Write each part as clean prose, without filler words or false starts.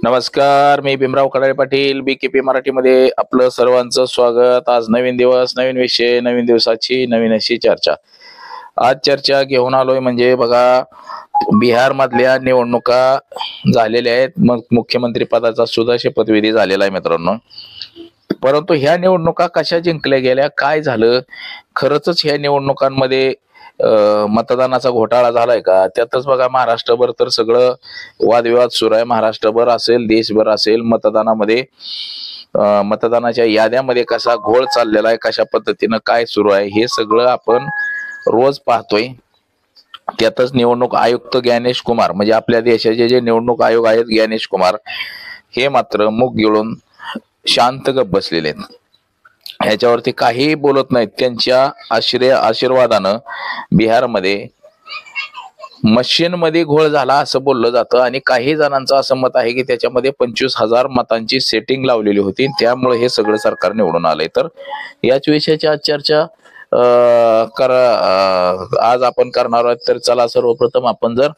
नमस्कार, मी भीमराव कडाळे पाटील BKP मराठीमध्ये आपलं सर्वांचं स्वागत. आज नवीन दिवस, नवीन विषय, नवीन दिवसाची नवीन अशी चर्चा. आज चर्चा घेऊन आलोय म्हणजे बघा, बिहार मधल्या निवडणुका झालेल्या आहेत. मग मुख्यमंत्री पदाचा सुद्धा शपथविधी झालेला आहे मित्रांनो. परंतु ह्या निवडणुका कशा जिंकल्या गेल्या, काय झालं, खरंच ह्या निवडणुकांमध्ये मतदानाचा घोटाळा झालाय का? त्यातच बघा महाराष्ट्रभर तर सगळं वादविवाद सुरू आहे. महाराष्ट्रभर असेल, देशभर असेल, मतदानामध्ये मतदानाच्या याद्यामध्ये कसा घोळ चाललेला आहे, कशा पद्धतीनं काय सुरू आहे, हे सगळं आपण रोज पाहतोय. त्यातच निवडणूक आयुक्त ज्ञानेश कुमार, म्हणजे आपल्या देशाचे जे निवडणूक आयोग आहेत ज्ञानेश कुमार, हे मात्र मुख गिळून शांत गप बसलेले आहेत. ह्याच्यावरती काही बोलत नाहीत. त्यांच्या आशीर्वादानं बिहारमध्ये मशीन मध्ये घोळ झाला असं बोललं जातं आणि काही जणांचं असं मत आहे की त्याच्यामध्ये 25,000 मतांची सेटिंग लावलेली होती, त्यामुळे हे सगळं सरकार निवडून आलंय. तर याच विषयाची आज चर्चा आज आपण करणार आहोत. तर चला, सर्वप्रथम आपण जर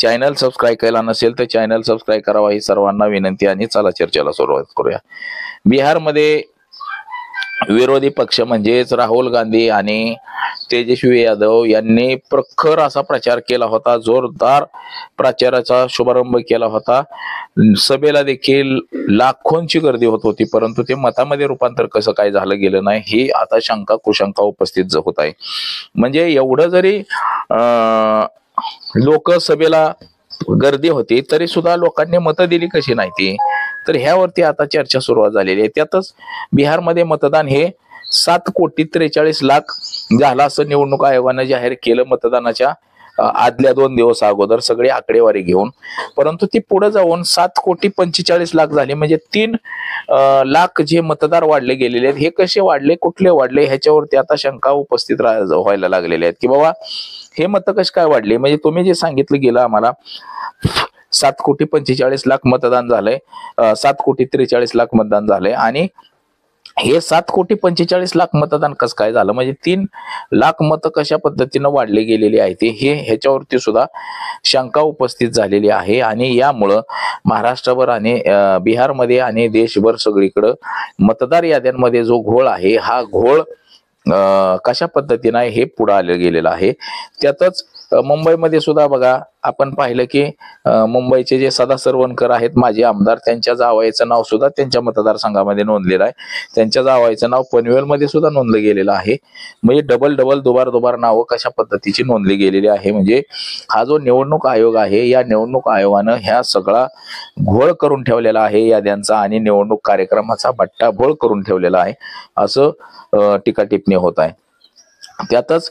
चॅनल सबस्क्राईब केला नसेल तर चॅनल सबस्क्राईब करावा ही सर्वांना विनंती, आणि चला चर्चेला सुरुवात करूया. बिहारमध्ये विरोधी पक्ष म्हणजेच राहुल गांधी आणि तेजस्वी यादव यांनी प्रखर असा प्रचार केला होता, जोरदार प्रचाराचा शुभारंभ केला होता. सभेला देखील लाखोंची गर्दी होत होती, परंतु ते मतामध्ये रूपांतर कसं काय झालं गेलं नाही, ही आता शंका कुशंका उपस्थित होत आहे. म्हणजे एवढं जरी लोकसभेला गर्दी होती तरी सुद्धा लोकांनी मतं दिली कशी नाही ती, तर ह्यावरती आता चर्चा सुरुवात झालेली आहे. त्यातच बिहारमध्ये मतदान हे 7,43,00,000 झालं असं निवडणूक आयोगानं जाहीर केलं मतदानाच्या आदल्या 2 दिवस अगोदर, सगळी आकडेवारी घेऊन. परंतु ती पुढे जाऊन 7,45,00,000 झाली. म्हणजे 3 लाख जे मतदार वाढले गेलेले आहेत, हे कसे वाढले, कुठले वाढले, ह्याच्यावरती आता शंका उपस्थित व्हायला लागलेल्या आहेत की बाबा हे मतं कसे काय वाढले. म्हणजे तुम्ही जे सांगितलं गेलं आम्हाला 7,45,00,000 मतदान झालंय, 7,43,00,000 मतदान झालंय, आणि हे 7,45,00,000 मतदान कसं काय झालं, म्हणजे 3 लाख मतं कशा पद्धतीनं वाढले गेलेली आहेत हे ह्याच्यावरती सुद्धा शंका उपस्थित झालेली आहे. आणि यामुळं महाराष्ट्रभर आणि बिहारमध्ये आणि देशभर सगळीकडं मतदार याद्यांमध्ये जो घोळ आहे, हा घोळ कशा पद्धतीनं हे पुढे आलं गेलेलं आहे. त्यातच मुंबईमध्ये सुद्धा बघा, आपण पाहिलं की मुंबईचे जे सदा सरवणकर आहेत माजी आमदार, त्यांच्या जावयाचं नाव सुद्धा त्यांच्या मतदारसंघामध्ये नोंदलेलं आहे. त्यांच्या जावयाचं नाव पनवेलमध्ये सुद्धा नोंदलं गेलेलं आहे. म्हणजे डबल दुबार नावं कशा पद्धतीची नोंदली गेलेली आहे. म्हणजे हा जो निवडणूक आयोग आहे, या निवडणूक आयोगानं ह्या सगळा घोळ करून ठेवलेला आहे याद्यांचा, आणि निवडणूक कार्यक्रमाचा बट्टाबोळ करून ठेवलेला आहे असं टीका टिप्पणी होत आहे. त्यातच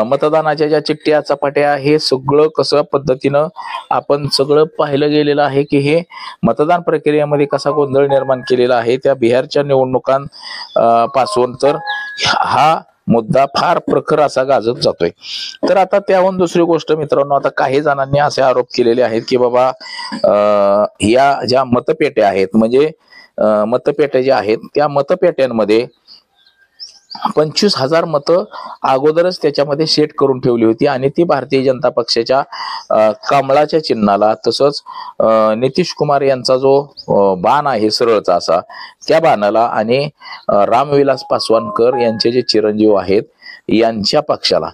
मतदानाच्या ज्या चिठ्ठ्या चपाट्या, हे सगळं कसं पद्धतीनं आपण सगळं पाहिलं गेलेलं आहे की हे मतदान प्रक्रियेमध्ये कसा गोंधळ निर्माण केलेला आहे त्या बिहारच्या निवडणुकांपासून. तर हा मुद्दा फार प्रखर असा गाजत जातोय. तर आता त्याहून दुसरी गोष्ट मित्रांनो, आता काही जणांनी असे आरोप केलेले आहेत की बाबा या ज्या मतपेट्या आहेत, म्हणजे मतपेट्या ज्या आहेत त्या मतपेट्यांमध्ये 25,000 मतं अगोदरच त्याच्यामध्ये सेट करून ठेवली होती, आणि ती भारतीय जनता पक्षाच्या कमळाच्या चिन्हाला, तसंच नितीश कुमार यांचा जो बाण आहे सरळचा असा, त्या बाणाला, आणि रामविलास पासवानकर यांचे जे चिरंजीव आहेत यांच्या पक्षाला,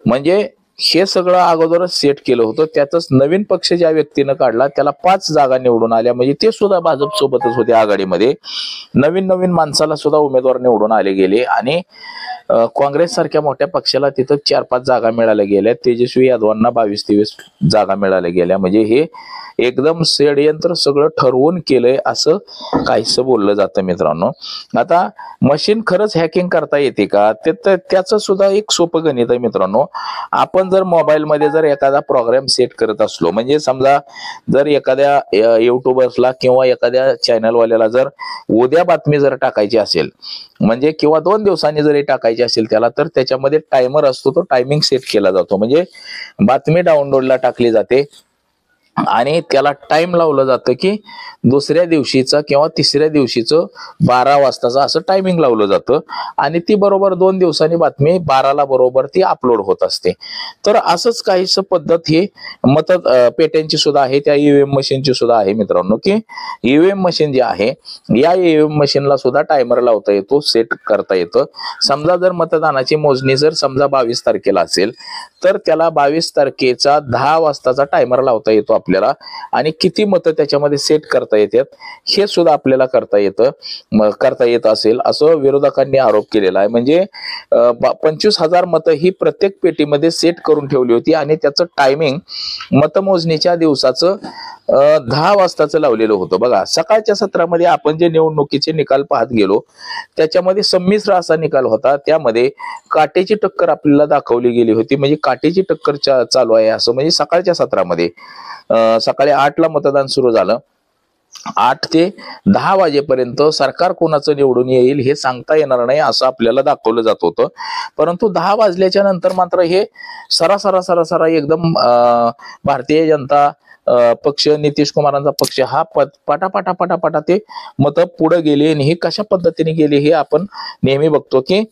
म्हणजे हे सगळं अगोदरच सेट केलं होतं. त्यातच नवीन पक्ष ज्या व्यक्तीनं काढला त्याला 5 जागा निवडून आल्या, म्हणजे ते सुद्धा भाजप सोबतच होते आघाडीमध्ये. नवीन माणसाला सुद्धा उमेदवार निवडून आले गेले, आणि काँग्रेस सारख्या मोठ्या पक्षाला तिथं 4-5 जागा मिळाल्या गेल्या. तेजस्वी यादवांना 22-23 जागा मिळाल्या गेल्या. म्हणजे हे एकदम षडयंत्र सगळं ठरवून केलंय असं काहीसं बोललं जातं मित्रांनो. आता मशीन खरंच हॅकिंग करता येते का, त्याचं सुद्धा एक सोपं गणित आहे मित्रांनो. आपण जर मोबाईल मध्ये जर एखादा प्रोग्राम सेट करत असलो, म्हणजे समजा जर एखाद्या युट्यूबर्सला किंवा एखाद्या चॅनलवाल्याला जर उद्या बातमी जर टाकायची असेल, म्हणजे किंवा 2 दिवसांनी जरी टाकायची असेल त्याला, तर त्याच्यामध्ये टायमर असतो, तो टायमिंग सेट केला जातो. म्हणजे बातमी डाउनलोडला टाकली जाते, आणि त्याला टाइम लावलं जातं की दुसऱ्या दिवशीचा किंवा तिसऱ्या दिवशीचं 12 वाजताचं असं टायमिंग लावलं जातं आणि ती बरोबर 2 दिवसांनी बातमी 12ला बरोबर ती अपलोड होत असते. तर असंच काहीच पद्धत ही मत पेट्यांची सुद्धा आहे, त्या ईव्हीएम मशीनची सुद्धा आहे मित्रांनो, की ईव्हीएम मशीन जे आहे या ईव्हीएम मशीनला सुद्धा टायमर लावता येतो, सेट करता येतं. समजा जर मतदानाची मोजणी जर समजा 22 तारखेला असेल तर त्याला 22 तारखेचा 10 वाजताचा टायमर लावता येतो आपल्याला आणि किती मतं त्याच्यामध्ये सेट करता येतात हे सुद्धा आपल्याला करता येत असेल असं विरोधकांनी आरोप केलेला आहे. म्हणजे 25,000 मतं ही प्रत्येक पेटीमध्ये सेट करून ठेवली होती आणि त्याचं टायमिंग मतमोजणीच्या दिवसाचं 10 वाजताचं लावलेलं होतं. बघा, सकाळच्या सत्रामध्ये आपण जे निवडणुकीचे निकाल पाहत गेलो त्याच्यामध्ये संमिश्र असा निकाल होता. त्यामध्ये काटेची टक्कर आपल्याला दाखवली गेली होती, म्हणजे काटेची टक्कर चालू आहे असं. म्हणजे सकाळच्या सत्रामध्ये सकाळी 8ला मतदान सुरू झालं, 8 ते 10 वाजेपर्यंत सरकार कोणाचं निवडून येईल हे सांगता येणार नाही असं आपल्याला दाखवलं जात होतं. परंतु 10 वाजल्याच्या नंतर मात्र हे सरासरा एकदम भारतीय जनता पक्ष, नितीश कुमारांचा पक्ष हा पटापटा ते मत पुढे गेले. आणि हे कशा पद्धतीने गेले हे आपण नेहमी बघतो की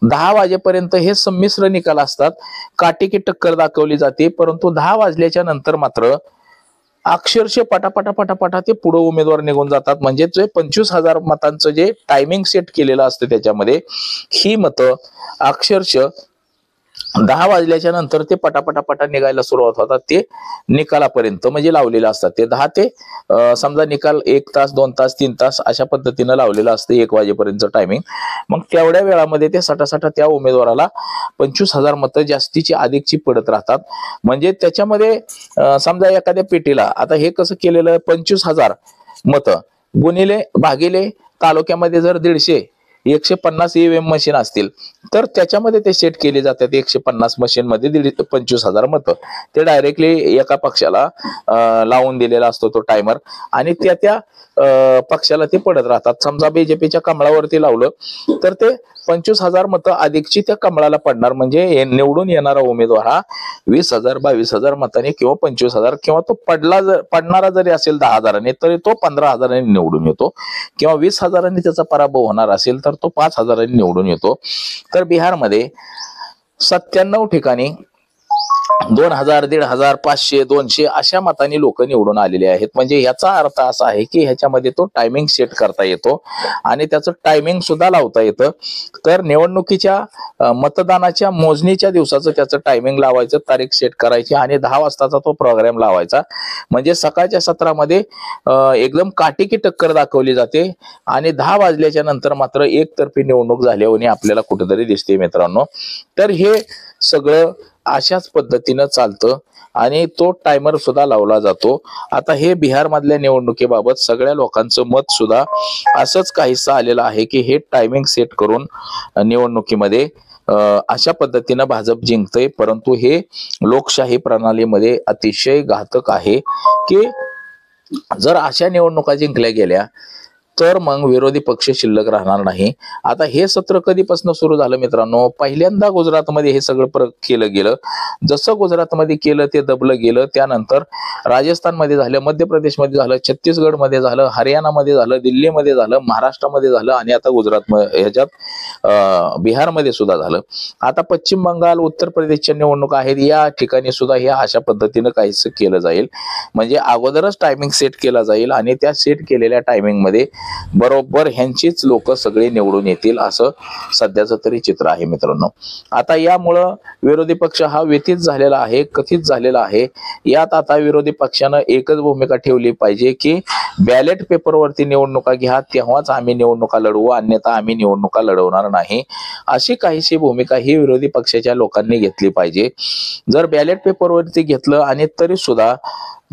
10 वाजेपर्यंत हे संमिश्र निकाल असतात, काटेकी टक्कर दाखवली जाते. परंतु 10 वाजल्याच्या नंतर मात्र अक्षरशः पटापटा ते पुढे उमेदवार निघून जातात. म्हणजे जे 25,000 मतांचं जे टायमिंग सेट केलेलं असतं त्याच्यामध्ये ही मतं अक्षरशः 10 वाजल्याच्या नंतर ते पटापटा निघायला सुरुवात होतात ते निकालापर्यंत, म्हणजे लावलेलं असतात ते 10 ते समजा निकाल 1 तास 2 तास 3 तास अशा पद्धतीनं लावलेलं असतं 1 वाजेपर्यंत टायमिंग. मग तेवढ्या वेळामध्ये ते सटासटा त्या उमेदवाराला 25,000 मतं जास्तीची अधिकची पडत राहतात. म्हणजे त्याच्यामध्ये समजा एखाद्या पेटीला आता हे कसं केलेलं 25,000 मतं गुणिले भागिले तालुक्यामध्ये जर 150 ईव्हीएम मशीन असतील तर त्याच्यामध्ये ते सेट केले जातात. 150 मशीन मध्ये 25,000 मतं ते डायरेक्टली एका पक्षाला लावून दिलेला असतो तो टायमर आणि त्या पक्षाला ते पडत राहतात. समजा बीजेपीच्या कमळावरती लावलं तर ते 25,000 मतं अधिकची त्या कमळाला पडणार. म्हणजे निवडून येणारा उमेदवार हा 20,000 22,000 मतांनी किंवा 25,000 किंवा तो पडणारा जरी असेल 10,000 तरी तो 15,000 निवडून येतो किंवा 20,000 त्याचा पराभव होणार असेल तर तो 5,000 निवडून येतो. तर बिहारमध्ये 97 ठिकाणी 2,000 1,500 500 200 अशा मतांनी लोक निवडून आलेले आहेत. म्हणजे याचा अर्थ असा आहे की ह्याच्यामध्ये तो टायमिंग सेट करता येतो आणि त्याचं टायमिंग सुद्धा लावता येतं. तर निवडणुकीच्या मतदानाच्या मोजणीच्या दिवसाचं त्याचं टायमिंग लावायचं, तारीख सेट करायची आणि 10 वाजताचा तो प्रोग्राम लावायचा. म्हणजे सकाळच्या सत्रामध्ये एकदम काटेकी टक्कर दाखवली जाते आणि 10 वाजल्याच्या नंतर मात्र एकतर्फी निवडणूक झाल्याने आपल्याला कुठेतरी दिसते मित्रांनो. तर हे सगळं अशाच पद्धतीनं चालतं आणि तो टायमर सुद्धा लावला जातो. आता हे बिहार मधल्या निवडणुकीबाबत सगळ्या लोकांचं मत सुद्धा असंच काहीसं आलेलं आहे की हे टायमिंग सेट करून निवडणुकीमध्ये अशा पद्धतीनं भाजप जिंकतंय. परंतु हे लोकशाही प्रणालीमध्ये अतिशय घातक आहे की जर अशा निवडणुका जिंकल्या गेल्या तर मग विरोधी पक्ष शिल्लक राहणार नाही. आता हे सत्र कधीपासून सुरू झालं मित्रांनो, पहिल्यांदा गुजरातमध्ये हे सगळं केलं गेलं. जसं गुजरातमध्ये केलं ते दबलं गेलं. त्यानंतर राजस्थानमध्ये झालं, मध्य प्रदेशमध्ये झालं, छत्तीसगडमध्ये झालं, हरियाणामध्ये झालं, दिल्लीमध्ये झालं, महाराष्ट्रामध्ये झालं आणि आता गुजरात ह्याच्यात बिहारमध्ये सुद्धा झालं. आता पश्चिम बंगाल उत्तर प्रदेशच्या निवडणुका आहेत, या ठिकाणी सुद्धा हे अशा पद्धतीनं काहीच केलं जाईल. म्हणजे अगोदरच टायमिंग सेट केला जाईल आणि त्या सेट केलेल्या टायमिंग मध्ये बरोबर ह्यांचीच लोक सगळे निवडून येतील असं सध्याचं तरी चित्र आहे मित्रांनो. आता यामुळं विरोधी पक्ष हा व्यथित झालेला आहे, कथित झालेला आहे. यात आता विरोधी पक्षानं एकच भूमिका ठेवली पाहिजे की बॅलेट पेपरवरती निवडणुका घ्या, तेव्हाच आम्ही निवडणुका लढवू, अन्यथा आम्ही निवडणुका लढवणार नाही, अशी काहीशी भूमिका ही विरोधी पक्षाच्या लोकांनी घेतली पाहिजे. जर बॅलेट पेपरवरती घेतलं आणि तरी सुद्धा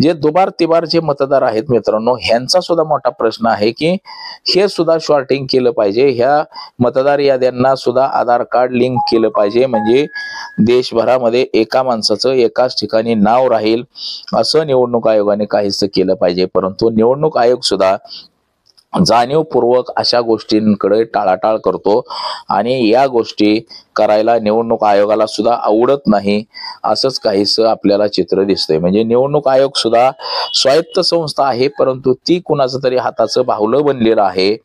जे दुबार तिबार जे मतदार आहेत मित्रांनो, ह्यांचा सुद्धा मोठा प्रश्न आहे की हे सुद्धा शॉर्टिंग केलं पाहिजे. ह्या मतदार याद्यांना सुद्धा आधार कार्ड लिंक केलं पाहिजे. म्हणजे देशभरामध्ये एका माणसाचं एकाच ठिकाणी नाव राहील असं निवडणूक आयोगाने काहीच केलं पाहिजे. परंतु निवडणूक आयोग सुद्धा जाणीवपूर्वक अशा गोष्टींकडे टाळाटाळ करतो आणि या गोष्टी करायला निवडणूक आयोगाला सुद्धा आवडत नाही, असंच काहीसं आपल्याला चित्र दिसतंय. म्हणजे निवडणूक आयोग सुद्धा स्वायत्त संस्था आहे, परंतु ती कुणाचं तरी हाताचं बाहुलं बनलेलं आहे,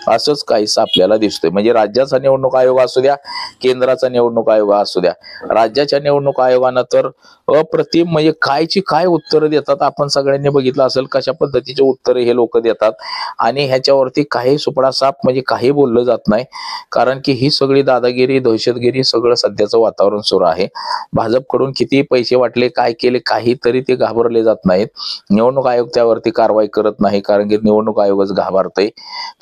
असंच काहीसं आपल्याला दिसतंय. म्हणजे राज्याचा निवडणूक आयोग असू द्या, केंद्राचा निवडणूक आयोग असू द्या, राज्याच्या निवडणूक आयोगानं तर अप्रतिम म्हणजे कायची काय उत्तरं देतात आपण सगळ्यांनी बघितलं असेल, कशा पद्धतीचे उत्तरे हे लोक देतात. आणि ह्याच्यावरती काही सुपडा साप म्हणजे काही बोललं जात नाही, कारण की ही सगळी दादागिरी, दहशतगिरी सगळं सध्याचं वातावरण सुरू आहे. भाजपकडून किती पैसे वाटले, काय केले, काही तरी ते घाबरले जात नाहीत. निवडणूक आयोग त्यावरती कारवाई करत नाही, कारण की निवडणूक आयोगच घाबरतंय,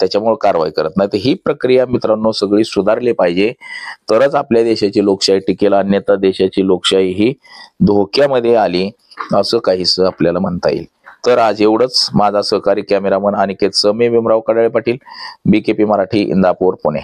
त्याच्यामुळे कारवाई करत नाही. तर ही प्रक्रिया मित्रांनो सगळी सुधारली पाहिजे, तरच आपल्या देशाची लोकशाही टिकेल, अन्यथा देशाची लोकशाही ही धोक्यामध्ये आली असं काहीसं आपल्याला म्हणता येईल. तर आज एवढंच. माझा सहकारी कॅमेरामन अनिकेत सह, मी भीमराव कडाळे पाटील, BKP मराठी, इंदापूर, पुणे.